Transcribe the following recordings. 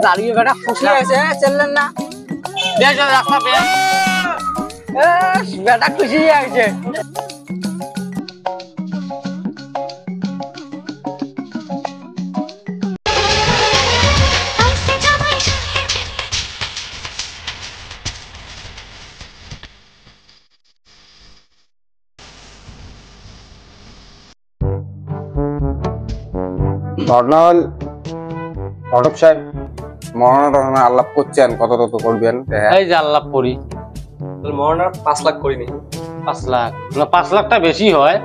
দাঁড়িয়ে বেটা খুশি হয়েছে চললেন না রাস্তা পেয়ে বেটা খুশি হয়েছে ঘটনা হল ঘটক সাহেব মরণা আল্লাপ করছেন কত তত করবেন এই যে আল্লাপ করি মরণার 5 লাখ করিনি 5 লাখ না 5 লাখটা বেশি হয়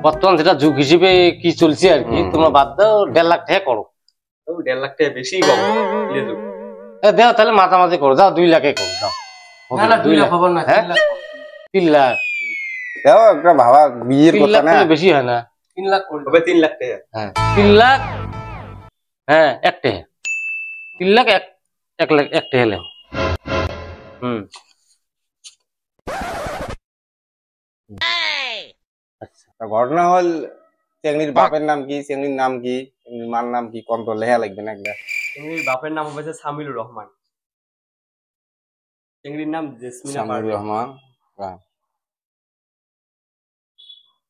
বর্তমান যেটা যুগ হিসেবে কি চলছে আর কি তোমরা বাদ দাও 1.5 লাখ টাকা করো 1.5 লাখ টাকা বেশি কম দাও তাহলে মাঝামাঝি করো যাও 2 লাখে করো যাও না না 2 লাখ হবে না 3 লাখ দাও একটা ভাবা বিয়ের কথা না বেশি হয় না 3 লাখ করবে 3 লাখ টাকা হ্যাঁ 3 লাখ হ্যাঁ একটা 3 লাখ 1 লাখ একটা হলে আচ্ছা ঘটনা হল চেংড়ির বাপের নাম কি চেংড়ির নাম কি চেংড়ির মার নাম কি কোন তো লেখা লাগবে না একটা চেংড়ির বাপের নাম হচ্ছে সামিলুর রহমান চেংড়ির নাম সামিলুর রহমান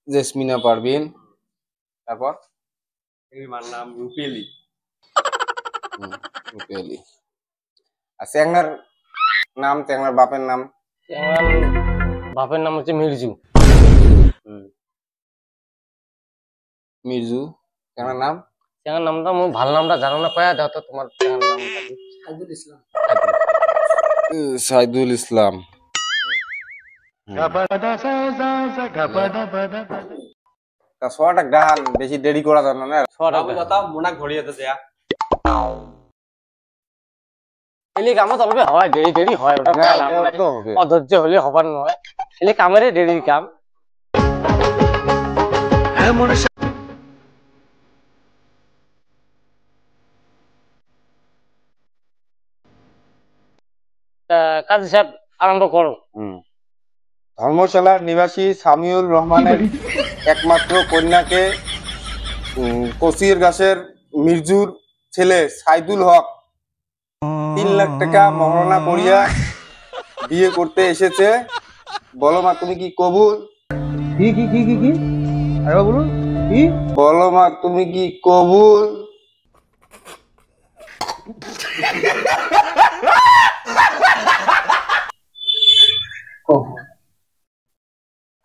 জেসমিনা পারভিন তারপর চেংড়ির মার নাম রুপিলি রুপিলি আর চেংড়ার নাম চেংড়ার বাপের নাম বাপের নাম হচ্ছে মির্জু মির্জু চেংড়ার নাম চেঙ্গার নামটা মোর ভালো নামটা জানো না পায়া দাও তো তোমার চেঙ্গার নামটা কি সাইদুল ইসলাম তা 100 টাকা ডাল বেশি দেরি করা যাবে না 100 টাকা কথা মোনা ঘড়িয়াতে যা এলি কামে তলবে হয় দেরি দেরি হয় ওটা অধৈর্য হলে হবার নয় এলি কামেরে দেরি কাম কাজী সাহেব আরম্ভ করো ধর্মশালার নিবাসী সামিউল রহমানের একমাত্র কন্যাকে কসির গাছের মির্জুর ছেলে সাইদুল হক 3 লাখ টাকা মহারণা করিয়া বিয়ে করতে এসেছে বলো মা তুমি কি কবুল কি কি কি কি কি আরে বলুন কি বলো মা তুমি কি কবুল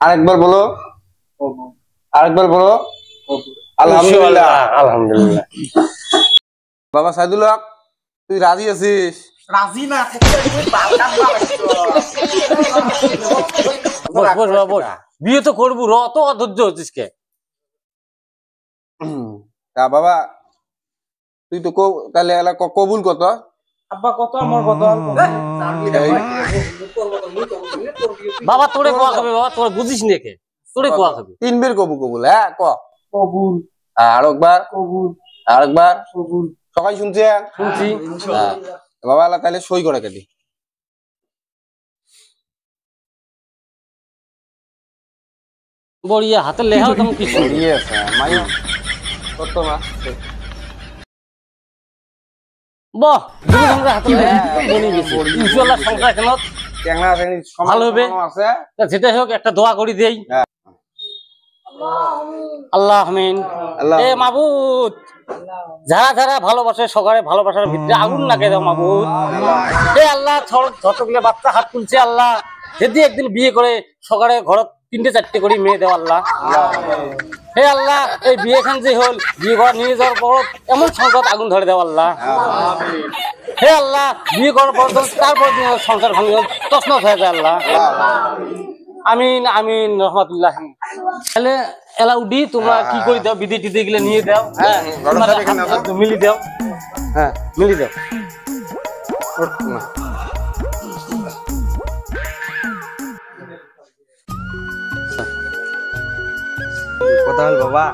আরেকবার বলো আরেকবার বলো আলহামদুলিল্লাহ আলহামদুলিল্লাহ বাবা সাইদুল হক তুই রাজি আছিস রাজি না বিয়ে তো করবো অত অধৈর্য হচ্ছিস কে তা বাবা তুই তো তাহলে কবুল কত আব্বা কত আমার কত বাবা তোরে কোয়া খাবে বাবা তোর বুঝিস নে কে তোরে কোয়া খাবে 3 বের কবুল হ্যাঁ কবুল আরেকবার কবুল আরেকবার কবুল সবাই শুনছেন শুনছি বাবা আল্লাহ তাহলে সই করে কেটে বড়িয়া হাতে লেখাও তেমন কিছু মাইয়া কত মা বাহ দুটো আমরা হাতে বনি গেছি ইনশাআল্লাহ সংসার এখনত টেংনা শ্রেণী ভালো হবে আছে যেটাই হোক একটা দোয়া করি দেই আল্লাহ আমিন এ মাবুদ যারা যারা ভালোবাসে সকালে ভালোবাসার ভিতরে আগুন লাগে দাও মাবুদ এ আল্লাহ ছোটগুলো বাচ্চা হাত তুলছে আল্লাহ যদি একদিন বিয়ে করে সকালে ঘর 3টে 4টে করে মেয়ে দেও আল্লাহ হে আল্লাহ এই বিয়ে খান যে হল বিয়ে ঘর নিয়ে যাওয়ার পর এমন সংকট আগুন ধরে দেও আল্লাহ হে আল্লাহ বিয়ে করার পর তারপর সংসার ভাঙি তছনছ হয়ে যায় আল্লাহ আমিন আমিন রহমাতুল্লাহ তাহলে এলাউডি তোমরা কি করে দাও বিধি টিধি গুলো নিয়ে দাও হ্যাঁ মিলি দাও হ্যাঁ মিলি দাও কথা হল বাবা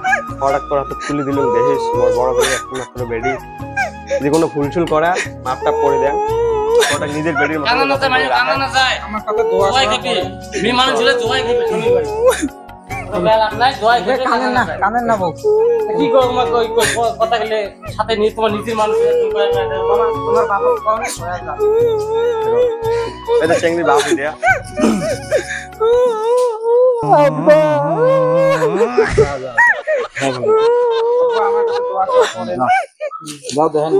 হঠাৎ করে হাতে তুলে দিলুম দেখিস মোর বড় ভাই একমাত্র বেডি যদি কোনো ভুলচুল করা মাপটা পড়ে দেন ওটা নিজের বেডির মতো আমার কাছে দোয়া খাবি বিমান ছিল দোয়াই খাবি বেলার নাই দোয়াই করে কানের না বউ কি করব আমাকে ওই কথা গেলে সাথে নিয়ে তোমার নিজের মানুষ তোমার বাবা কোন হয়ে যাও এটা চেংড়ি বাপ দিয়া দাও দেখেন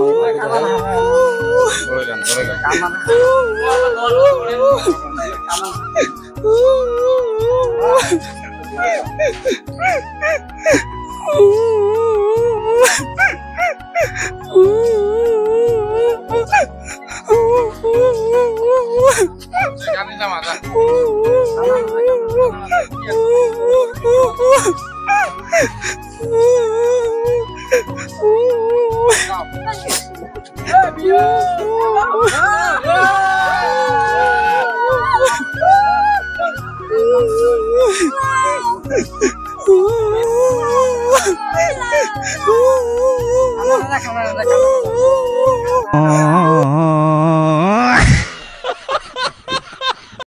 Oh